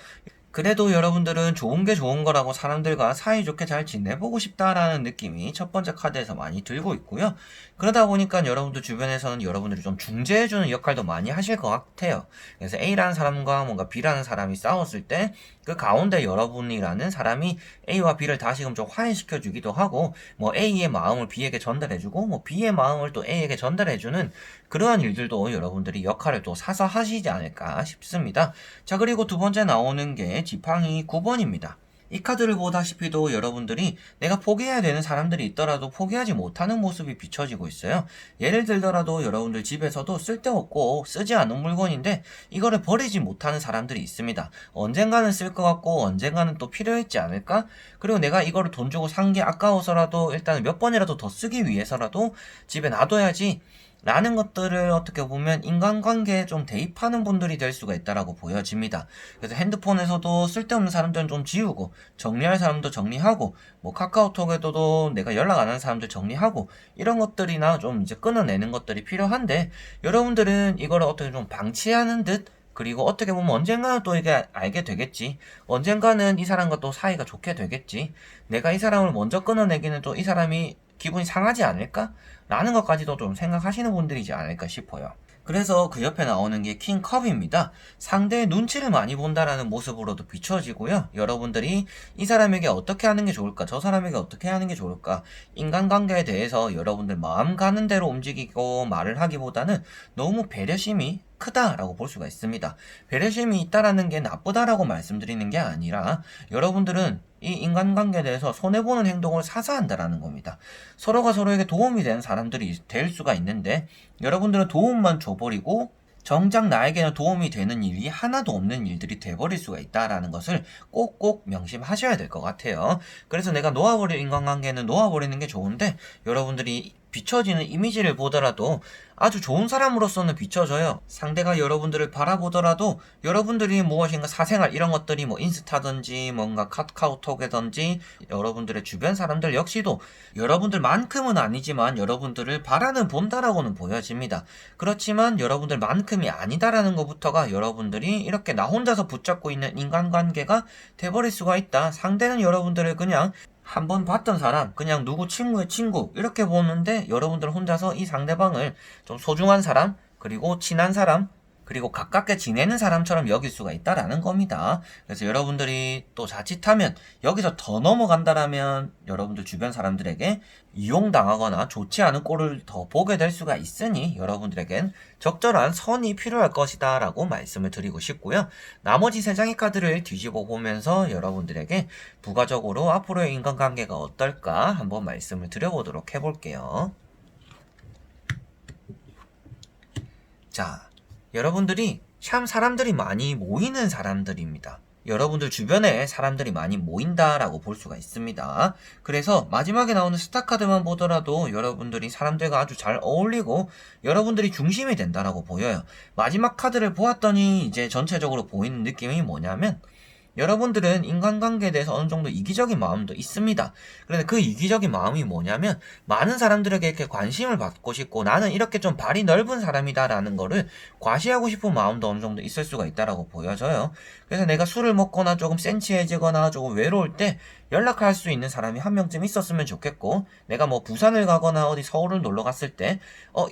그래도 여러분들은 좋은 게 좋은 거라고 사람들과 사이좋게 잘 지내보고 싶다라는 느낌이 첫 번째 카드에서 많이 들고 있고요. 그러다 보니까 여러분들 주변에서는 여러분들이 좀 중재해주는 역할도 많이 하실 것 같아요. 그래서 A라는 사람과 뭔가 B라는 사람이 싸웠을 때 그 가운데 여러분이라는 사람이 A와 B를 다시금 좀 화해시켜주기도 하고, 뭐 A의 마음을 B에게 전달해주고, 뭐 B의 마음을 또 A에게 전달해주는 그러한 일들도 여러분들이 역할을 또 사서 하시지 않을까 싶습니다. 자, 그리고 두 번째 나오는 게 지팡이 9번입니다. 이 카드를 보다시피도 여러분들이 내가 포기해야 되는 사람들이 있더라도 포기하지 못하는 모습이 비춰지고 있어요. 예를 들더라도 여러분들 집에서도 쓸데없고 쓰지 않은 물건인데 이거를 버리지 못하는 사람들이 있습니다. 언젠가는 쓸 것 같고 언젠가는 또 필요했지 않을까? 그리고 내가 이거를 돈 주고 산 게 아까워서라도 일단 몇 번이라도 더 쓰기 위해서라도 집에 놔둬야지 라는 것들을 어떻게 보면 인간관계에 좀 대입하는 분들이 될 수가 있다라고 보여집니다. 그래서 핸드폰에서도 쓸데없는 사람들은 좀 지우고, 정리할 사람도 정리하고, 뭐 카카오톡에도 내가 연락 안 하는 사람들 정리하고, 이런 것들이나 좀 이제 끊어내는 것들이 필요한데, 여러분들은 이거를 어떻게 좀 방치하는 듯, 그리고 어떻게 보면 언젠가는 또 이게 알게 되겠지, 언젠가는 이 사람과 또 사이가 좋게 되겠지, 내가 이 사람을 먼저 끊어내기는 또 이 사람이 기분이 상하지 않을까? 라는 것까지도 좀 생각하시는 분들이지 않을까 싶어요. 그래서 그 옆에 나오는 게 킹컵입니다. 상대의 눈치를 많이 본다라는 모습으로도 비춰지고요. 여러분들이 이 사람에게 어떻게 하는 게 좋을까, 저 사람에게 어떻게 하는 게 좋을까, 인간관계에 대해서 여러분들 마음 가는 대로 움직이고 말을 하기보다는 너무 배려심이 크다라고 볼 수가 있습니다. 배려심이 있다라는 게 나쁘다라고 말씀드리는 게 아니라 여러분들은 이 인간관계에 대해서 손해보는 행동을 사서 한다라는 겁니다. 서로가 서로에게 도움이 되는 사람들이 될 수가 있는데 여러분들은 도움만 줘버리고 정작 나에게는 도움이 되는 일이 하나도 없는 일들이 돼버릴 수가 있다라는 것을 꼭꼭 명심하셔야 될 것 같아요. 그래서 내가 놓아버릴 인간관계는 놓아버리는 게 좋은데 여러분들이 비춰지는 이미지를 보더라도 아주 좋은 사람으로서는 비춰져요. 상대가 여러분들을 바라보더라도 여러분들이 무엇인가 사생활 이런 것들이 뭐 인스타든지 뭔가 카카오톡이든지 여러분들의 주변 사람들 역시도 여러분들만큼은 아니지만 여러분들을 바라는 본다라고는 보여집니다. 그렇지만 여러분들만큼이 아니다라는 것부터가 여러분들이 이렇게 나 혼자서 붙잡고 있는 인간관계가 돼버릴 수가 있다. 상대는 여러분들을 그냥 한번 봤던 사람, 그냥 누구 친구의 친구 이렇게 보는데 여러분들 혼자서 이 상대방을 좀 소중한 사람, 그리고 친한 사람, 그리고 가깝게 지내는 사람처럼 여길 수가 있다라는 겁니다. 그래서 여러분들이 또 자칫하면 여기서 더 넘어간다라면 여러분들 주변 사람들에게 이용당하거나 좋지 않은 꼴을 더 보게 될 수가 있으니 여러분들에겐 적절한 선이 필요할 것이다 라고 말씀을 드리고 싶고요. 나머지 3장의 카드를 뒤집어 보면서 여러분들에게 부가적으로 앞으로의 인간관계가 어떨까 한번 말씀을 드려보도록 해볼게요. 자, 여러분들이 참 사람들이 많이 모이는 사람들입니다. 여러분들 주변에 사람들이 많이 모인다라고 볼 수가 있습니다. 그래서 마지막에 나오는 스타 카드만 보더라도 여러분들이 사람들과 아주 잘 어울리고 여러분들이 중심이 된다라고 보여요. 마지막 카드를 보았더니 이제 전체적으로 보이는 느낌이 뭐냐면 여러분들은 인간관계에 대해서 어느 정도 이기적인 마음도 있습니다. 그런데 그 이기적인 마음이 뭐냐면 많은 사람들에게 이렇게 관심을 받고 싶고 나는 이렇게 좀 발이 넓은 사람이다라는 거를 과시하고 싶은 마음도 어느 정도 있을 수가 있다라고 보여져요. 그래서 내가 술을 먹거나 조금 센치해지거나 조금 외로울 때 연락할 수 있는 사람이 한 명쯤 있었으면 좋겠고, 내가 뭐 부산을 가거나 어디 서울을 놀러 갔을 때,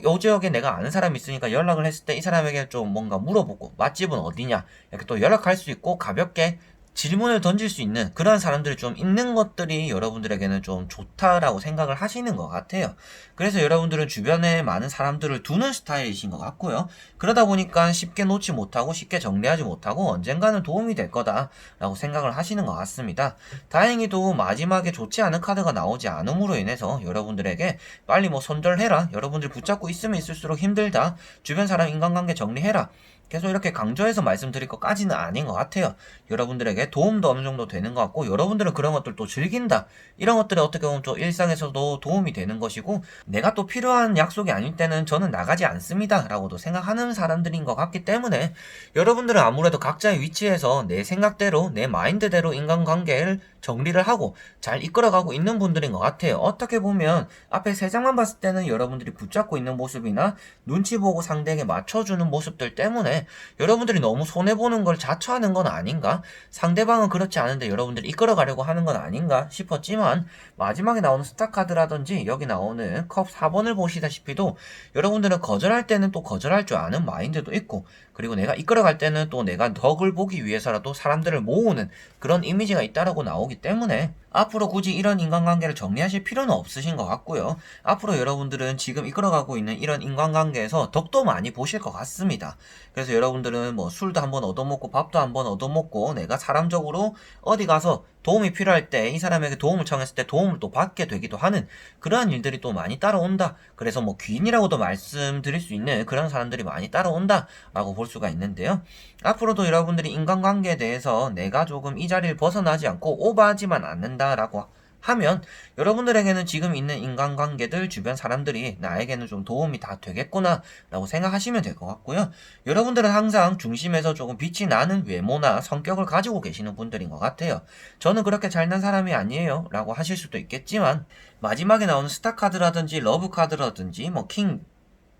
요 지역에 내가 아는 사람이 있으니까 연락을 했을 때 이 사람에게 좀 뭔가 물어보고, 맛집은 어디냐, 이렇게 또 연락할 수 있고, 가볍게 질문을 던질 수 있는 그런 사람들이 좀 있는 것들이 여러분들에게는 좀 좋다라고 생각을 하시는 것 같아요. 그래서 여러분들은 주변에 많은 사람들을 두는 스타일이신 것 같고요. 그러다 보니까 쉽게 놓지 못하고 쉽게 정리하지 못하고 언젠가는 도움이 될 거다라고 생각을 하시는 것 같습니다. 다행히도 마지막에 좋지 않은 카드가 나오지 않음으로 인해서 여러분들에게 빨리 뭐 손절해라, 여러분들 붙잡고 있으면 있을수록 힘들다, 주변 사람 인간관계 정리해라, 계속 이렇게 강조해서 말씀드릴 것까지는 아닌 것 같아요. 여러분들에게 도움도 어느 정도 되는 것 같고, 여러분들은 그런 것들도 즐긴다, 이런 것들이 어떻게 보면 좀 일상에서도 도움이 되는 것이고, 내가 또 필요한 약속이 아닐 때는 저는 나가지 않습니다 라고도 생각하는 사람들인 것 같기 때문에, 여러분들은 아무래도 각자의 위치에서 내 생각대로 내 마인드대로 인간관계를 정리를 하고 잘 이끌어가고 있는 분들인 것 같아요. 어떻게 보면 앞에 세 장만 봤을 때는 여러분들이 붙잡고 있는 모습이나 눈치 보고 상대에게 맞춰주는 모습들 때문에 여러분들이 너무 손해보는 걸 자처하는 건 아닌가, 상대방은 그렇지 않은데 여러분들이 이끌어가려고 하는 건 아닌가 싶었지만, 마지막에 나오는 스타카드라든지 여기 나오는 컵 4번을 보시다시피도 여러분들은 거절할 때는 또 거절할 줄 아는 마인드도 있고, 그리고 내가 이끌어갈 때는 또 내가 덕을 보기 위해서라도 사람들을 모으는 그런 이미지가 있다라고 나오기 때문에 앞으로 굳이 이런 인간관계를 정리하실 필요는 없으신 것 같고요. 앞으로 여러분들은 지금 이끌어가고 있는 이런 인간관계에서 덕도 많이 보실 것 같습니다. 그래서 여러분들은 뭐 술도 한번 얻어먹고 밥도 한번 얻어먹고, 내가 사람적으로 어디 가서 도움이 필요할 때 이 사람에게 도움을 청했을 때 도움을 또 받게 되기도 하는 그러한 일들이 또 많이 따라온다. 그래서 뭐 귀인이라고도 말씀드릴 수 있는 그런 사람들이 많이 따라온다 라고 볼 수가 있는데요. 앞으로도 여러분들이 인간관계에 대해서 내가 조금 이 자리를 벗어나지 않고 오버하지만 않는다라고 하면 여러분들에게는 지금 있는 인간관계들, 주변 사람들이 나에게는 좀 도움이 다 되겠구나 라고 생각하시면 될 것 같고요. 여러분들은 항상 중심에서 조금 빛이 나는 외모나 성격을 가지고 계시는 분들인 것 같아요. 저는 그렇게 잘난 사람이 아니에요 라고 하실 수도 있겠지만, 마지막에 나오는 스타카드라든지 러브카드라든지 뭐킹,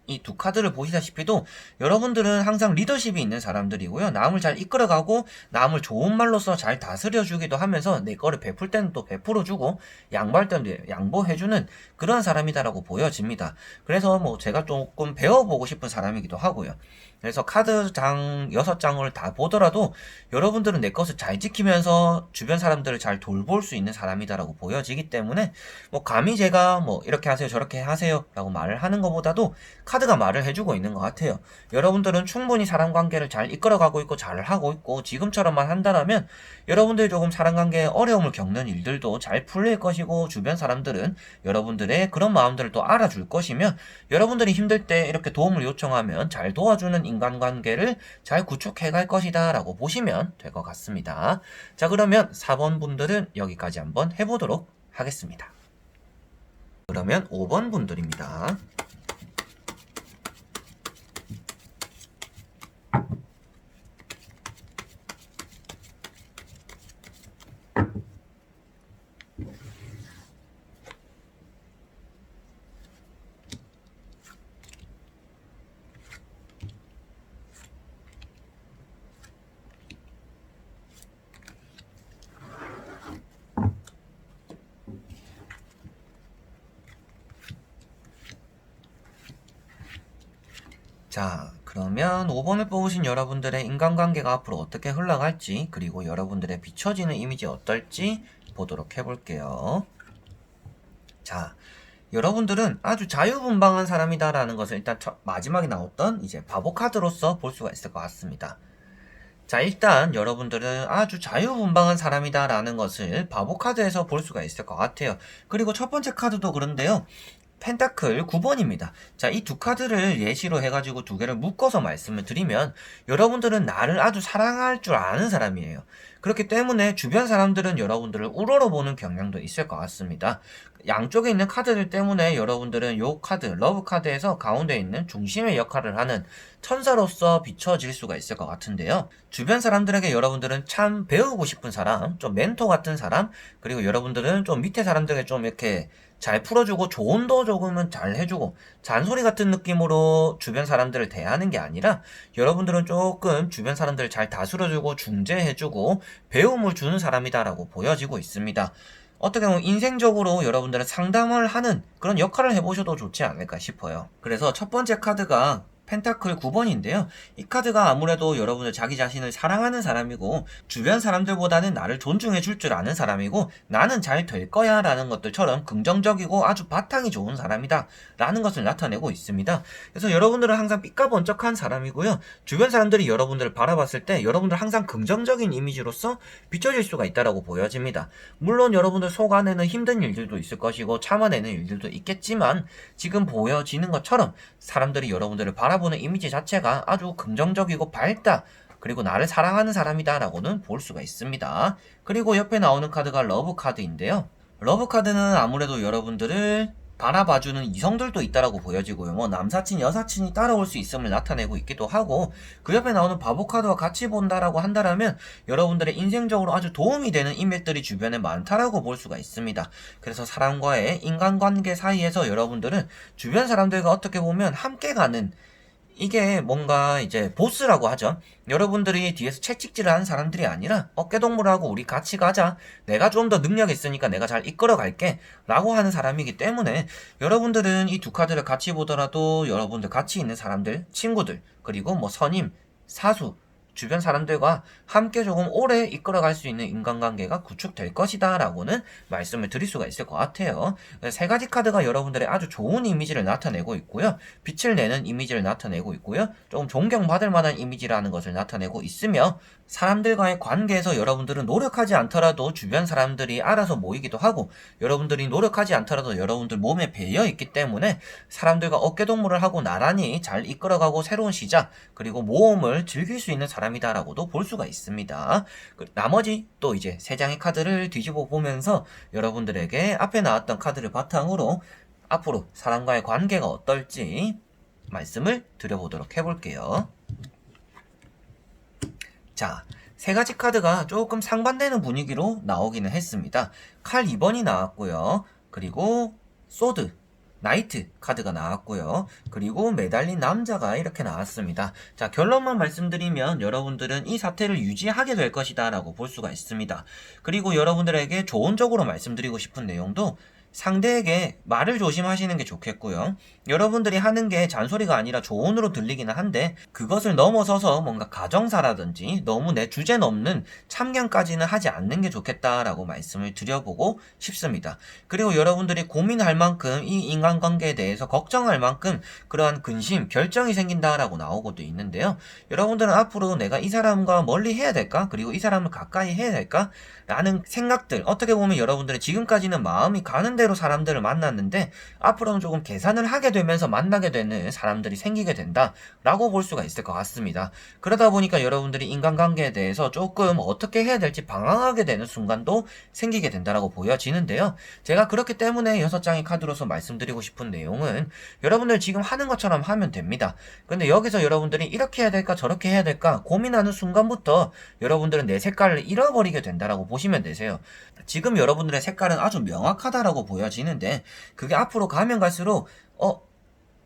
이 두 카드를 보시다시피도 여러분들은 항상 리더십이 있는 사람들이고요. 남을 잘 이끌어가고 남을 좋은 말로써 잘 다스려주기도 하면서 내 거를 베풀 때는 또 베풀어주고 양보할 때는 양보해주는 그런 사람이다라고 보여집니다. 그래서 뭐 제가 조금 배워보고 싶은 사람이기도 하고요. 그래서 카드장 6장을 다 보더라도 여러분들은 내 것을 잘 지키면서 주변 사람들을 잘 돌볼 수 있는 사람이다라고 보여지기 때문에, 뭐 감히 제가 뭐 이렇게 하세요 저렇게 하세요 라고 말을 하는 것보다도 카드가 말을 해주고 있는 것 같아요. 여러분들은 충분히 사람관계를 잘 이끌어가고 있고 잘 하고 있고, 지금처럼만 한다면 여러분들이 조금 사람관계에 어려움을 겪는 일들도 잘 풀릴 것이고, 주변 사람들은 여러분들의 그런 마음들을 또 알아줄 것이며, 여러분들이 힘들 때 이렇게 도움을 요청하면 잘 도와주는 인간관계를 잘 구축해 갈 것이다 라고 보시면 될 것 같습니다. 자, 그러면 4번 분들은 여기까지 한번 해보도록 하겠습니다. 그러면 5번 분들입니다. 자, 그러면 5번을 뽑으신 여러분들의 인간관계가 앞으로 어떻게 흘러갈지, 그리고 여러분들의 비춰지는 이미지 어떨지 보도록 해볼게요. 자, 여러분들은 아주 자유분방한 사람이다라는 것을 일단 마지막에 나왔던 이제 바보 카드로서 볼 수가 있을 것 같습니다. 자, 일단 여러분들은 아주 자유분방한 사람이다라는 것을 바보 카드에서 볼 수가 있을 것 같아요. 그리고 첫 번째 카드도 그런데요. 펜타클 9번입니다. 자, 이 두 카드를 예시로 해가지고 두 개를 묶어서 말씀을 드리면, 여러분들은 나를 아주 사랑할 줄 아는 사람이에요. 그렇기 때문에 주변 사람들은 여러분들을 우러러보는 경향도 있을 것 같습니다. 양쪽에 있는 카드들 때문에 여러분들은 요 카드, 러브 카드에서 가운데 있는 중심의 역할을 하는 천사로서 비춰질 수가 있을 것 같은데요. 주변 사람들에게 여러분들은 참 배우고 싶은 사람, 좀 멘토 같은 사람, 그리고 여러분들은 좀 밑에 사람들에게 좀 이렇게 잘 풀어주고 조언도 조금은 잘 해주고 잔소리 같은 느낌으로 주변 사람들을 대하는 게 아니라 여러분들은 조금 주변 사람들을 잘 다스려주고 중재해주고 배움을 주는 사람이다라고 보여지고 있습니다. 어떻게 보면 인생적으로 여러분들은 상담을 하는 그런 역할을 해보셔도 좋지 않을까 싶어요. 그래서 첫 번째 카드가 펜타클 9번인데요. 이 카드가 아무래도 여러분들 자기 자신을 사랑하는 사람이고 주변 사람들보다는 나를 존중해 줄 줄 아는 사람이고 나는 잘 될 거야 라는 것들처럼 긍정적이고 아주 바탕이 좋은 사람이다 라는 것을 나타내고 있습니다. 그래서 여러분들은 항상 삐까번쩍한 사람이고요. 주변 사람들이 여러분들을 바라봤을 때 여러분들 항상 긍정적인 이미지로서 비춰질 수가 있다라고 보여집니다. 물론 여러분들 속 안에는 힘든 일들도 있을 것이고 참아내는 일들도 있겠지만 지금 보여지는 것처럼 사람들이 여러분들을 바라보는 이미지 자체가 아주 긍정적이고 밝다. 그리고 나를 사랑하는 사람이다 라고는 볼 수가 있습니다. 그리고 옆에 나오는 카드가 러브 카드인데요. 러브 카드는 아무래도 여러분들을 바라봐주는 이성들도 있다라고 보여지고요. 뭐 남사친, 여사친이 따라올 수 있음을 나타내고 있기도 하고 그 옆에 나오는 바보 카드와 같이 본다라고 한다라면 여러분들의 인생적으로 아주 도움이 되는 인맥들이 주변에 많다라고 볼 수가 있습니다. 그래서 사람과의 인간관계 사이에서 여러분들은 주변 사람들과 어떻게 보면 함께 가는 이게 뭔가 이제 보스라고 하죠. 여러분들이 뒤에서 채찍질을 하는 사람들이 아니라 어깨동무하고 우리 같이 가자. 내가 좀 더 능력 있으니까 내가 잘 이끌어 갈게. 라고 하는 사람이기 때문에 여러분들은 이 두 카드를 같이 보더라도 여러분들 같이 있는 사람들, 친구들, 그리고 뭐 선임, 사수, 주변 사람들과 함께 조금 오래 이끌어갈 수 있는 인간관계가 구축될 것이다 라고는 말씀을 드릴 수가 있을 것 같아요. 세 가지 카드가 여러분들의 아주 좋은 이미지를 나타내고 있고요. 빛을 내는 이미지를 나타내고 있고요. 조금 존경받을 만한 이미지라는 것을 나타내고 있으며 사람들과의 관계에서 여러분들은 노력하지 않더라도 주변 사람들이 알아서 모이기도 하고 여러분들이 노력하지 않더라도 여러분들 몸에 배어 있기 때문에 사람들과 어깨동무를 하고 나란히 잘 이끌어가고 새로운 시작 그리고 모험을 즐길 수 있는 사람이다라고도 볼 수가 있습니다. 나머지 또 이제 세 장의 카드를 뒤집어 보면서 여러분들에게 앞에 나왔던 카드를 바탕으로 앞으로 사람과의 관계가 어떨지 말씀을 드려보도록 해볼게요. 자, 세 가지 카드가 조금 상반되는 분위기로 나오기는 했습니다. 칼 2번이 나왔고요. 그리고 소드, 나이트 카드가 나왔고요. 그리고 매달린 남자가 이렇게 나왔습니다. 자, 결론만 말씀드리면 여러분들은 이 사태를 유지하게 될 것이다 라고 볼 수가 있습니다. 그리고 여러분들에게 조언적으로 말씀드리고 싶은 내용도 상대에게 말을 조심하시는 게 좋겠고요. 여러분들이 하는 게 잔소리가 아니라 조언으로 들리기는 한데 그것을 넘어서서 뭔가 가정사라든지 너무 내 주제 넘는 참견까지는 하지 않는 게 좋겠다라고 말씀을 드려보고 싶습니다. 그리고 여러분들이 고민할 만큼 이 인간관계에 대해서 걱정할 만큼 그러한 근심, 결정이 생긴다라고 나오고도 있는데요. 여러분들은 앞으로 내가 이 사람과 멀리 해야 될까? 그리고 이 사람을 가까이 해야 될까? 라는 생각들, 어떻게 보면 여러분들이 지금까지는 마음이 가는 대로 사람들을 만났는데 앞으로는 조금 계산을 하게 되면서 만나게 되는 사람들이 생기게 된다 라고 볼 수가 있을 것 같습니다. 그러다 보니까 여러분들이 인간관계에 대해서 조금 어떻게 해야 될지 방황하게 되는 순간도 생기게 된다라고 보여지는데요. 제가 그렇기 때문에 6장의 카드로서 말씀드리고 싶은 내용은 여러분들 지금 하는 것처럼 하면 됩니다. 근데 여기서 여러분들이 이렇게 해야 될까 저렇게 해야 될까 고민하는 순간부터 여러분들은 내 색깔을 잃어버리게 된다라고 보시면 되세요. 지금 여러분들의 색깔은 아주 명확하다라고 보여지는데 그게 앞으로 가면 갈수록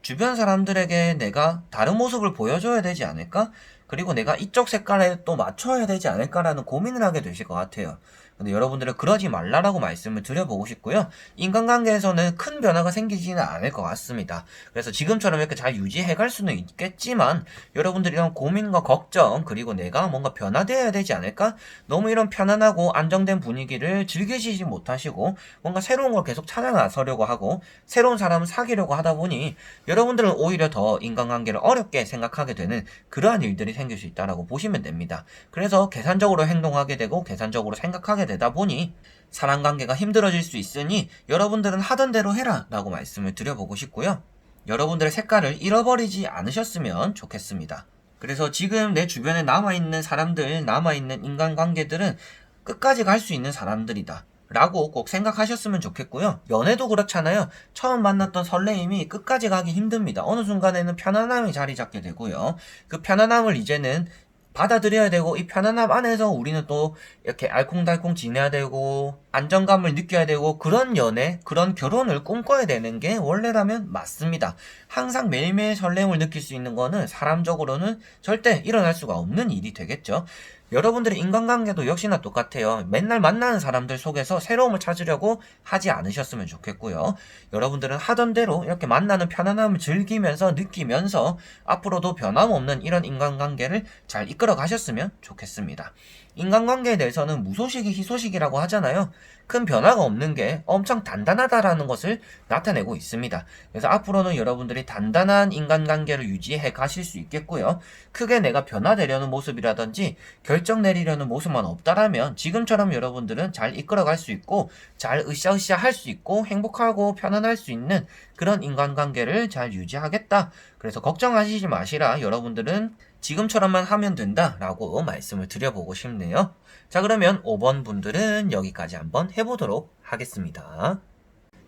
주변 사람들에게 내가 다른 모습을 보여줘야 되지 않을까? 그리고 내가 이쪽 색깔에 또 맞춰야 되지 않을까라는 고민을 하게 되실 것 같아요. 근데 여러분들은 그러지 말라라고 말씀을 드려보고 싶고요. 인간관계에서는 큰 변화가 생기지는 않을 것 같습니다. 그래서 지금처럼 이렇게 잘 유지해갈 수는 있겠지만 여러분들이 이런 고민과 걱정 그리고 내가 뭔가 변화되어야 되지 않을까? 너무 이런 편안하고 안정된 분위기를 즐기시지 못하시고 뭔가 새로운 걸 계속 찾아 나서려고 하고 새로운 사람을 사귀려고 하다 보니 여러분들은 오히려 더 인간관계를 어렵게 생각하게 되는 그러한 일들이 생길 수 있다고 보시면 됩니다. 그래서 계산적으로 행동하게 되고 계산적으로 생각하게 되다 보니 사람관계가 힘들어질 수 있으니 여러분들은 하던 대로 해라 라고 말씀을 드려보고 싶고요. 여러분들의 색깔을 잃어버리지 않으셨으면 좋겠습니다. 그래서 지금 내 주변에 남아있는 사람들, 남아있는 인간관계들은 끝까지 갈 수 있는 사람들이다. 라고 꼭 생각하셨으면 좋겠고요. 연애도 그렇잖아요. 처음 만났던 설레임이 끝까지 가기 힘듭니다. 어느 순간에는 편안함이 자리 잡게 되고요. 그 편안함을 이제는 받아들여야 되고, 이 편안함 안에서 우리는 또 이렇게 알콩달콩 지내야 되고 안정감을 느껴야 되고, 그런 연애, 그런 결혼을 꿈꿔야 되는 게 원래라면 맞습니다. 항상 매일매일 설렘을 느낄 수 있는 거는 사람적으로는 절대 일어날 수가 없는 일이 되겠죠. 여러분들의 인간관계도 역시나 똑같아요. 맨날 만나는 사람들 속에서 새로움을 찾으려고 하지 않으셨으면 좋겠고요. 여러분들은 하던 대로 이렇게 만나는 편안함을 즐기면서 느끼면서 앞으로도 변함없는 이런 인간관계를 잘 이끌어 가셨으면 좋겠습니다. 인간관계에 대해서는 무소식이 희소식이라고 하잖아요. 큰 변화가 없는 게 엄청 단단하다라는 것을 나타내고 있습니다. 그래서 앞으로는 여러분들이 단단한 인간관계를 유지해 가실 수 있겠고요. 크게 내가 변화되려는 모습이라든지 결정 내리려는 모습만 없다라면 지금처럼 여러분들은 잘 이끌어갈 수 있고, 잘 으쌰으쌰 할 수 있고, 행복하고 편안할 수 있는 그런 인간관계를 잘 유지하겠다. 그래서 걱정하시지 마시라. 여러분들은 지금처럼만 하면 된다라고 말씀을 드려보고 싶네요. 자, 그러면 5번 분들은 여기까지 한번 해보도록 하겠습니다.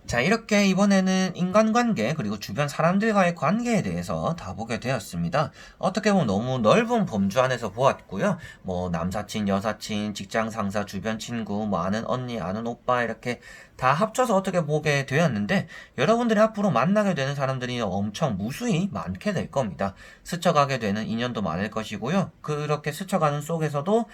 자, 이렇게 이번에는 인간관계 그리고 주변 사람들과의 관계에 대해서 다 보게 되었습니다. 어떻게 보면 너무 넓은 범주 안에서 보았고요. 뭐 남사친, 여사친, 직장 상사, 주변 친구, 뭐 아는 언니, 아는 오빠 이렇게 다 합쳐서 어떻게 보게 되었는데, 여러분들이 앞으로 만나게 되는 사람들이 엄청 무수히 많게 될 겁니다. 스쳐가게 되는 인연도 많을 것이고요. 그렇게 스쳐가는 속에서도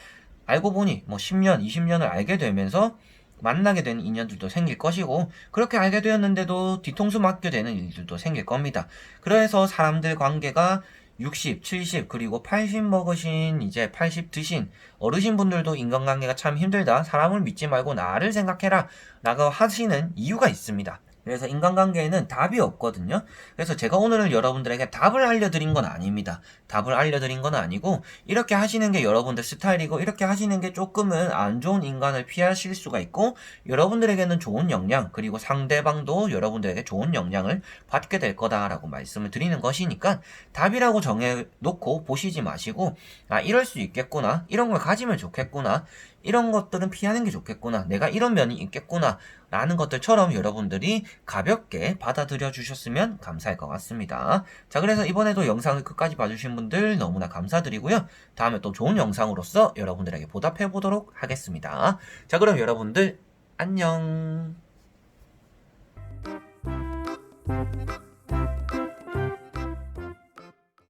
알고 보니 뭐 10년, 20년을 알게 되면서 만나게 되는 인연들도 생길 것이고, 그렇게 알게 되었는데도 뒤통수 맞게 되는 일들도 생길 겁니다. 그래서 사람들 관계가 60, 70, 그리고 80 먹으신, 이제 80 드신 어르신분들도 인간관계가 참 힘들다, 사람을 믿지 말고 나를 생각해라 라고 하시는 이유가 있습니다. 그래서 인간관계에는 답이 없거든요. 그래서 제가 오늘 여러분들에게 답을 알려드린 건 아닙니다. 답을 알려드린 건 아니고, 이렇게 하시는 게 여러분들 스타일이고, 이렇게 하시는 게 조금은 안 좋은 인간을 피하실 수가 있고, 여러분들에게는 좋은 영향, 그리고 상대방도 여러분들에게 좋은 영향을 받게 될 거다라고 말씀을 드리는 것이니까, 답이라고 정해놓고 보시지 마시고, 아, 이럴 수 있겠구나, 이런 걸 가지면 좋겠구나, 이런 것들은 피하는 게 좋겠구나, 내가 이런 면이 있겠구나 라는 것들처럼 여러분들이 가볍게 받아들여 주셨으면 감사할 것 같습니다. 자, 그래서 이번에도 영상을 끝까지 봐주신 분들 너무나 감사드리고요. 다음에 또 좋은 영상으로서 여러분들에게 보답해 보도록 하겠습니다. 자, 그럼 여러분들 안녕.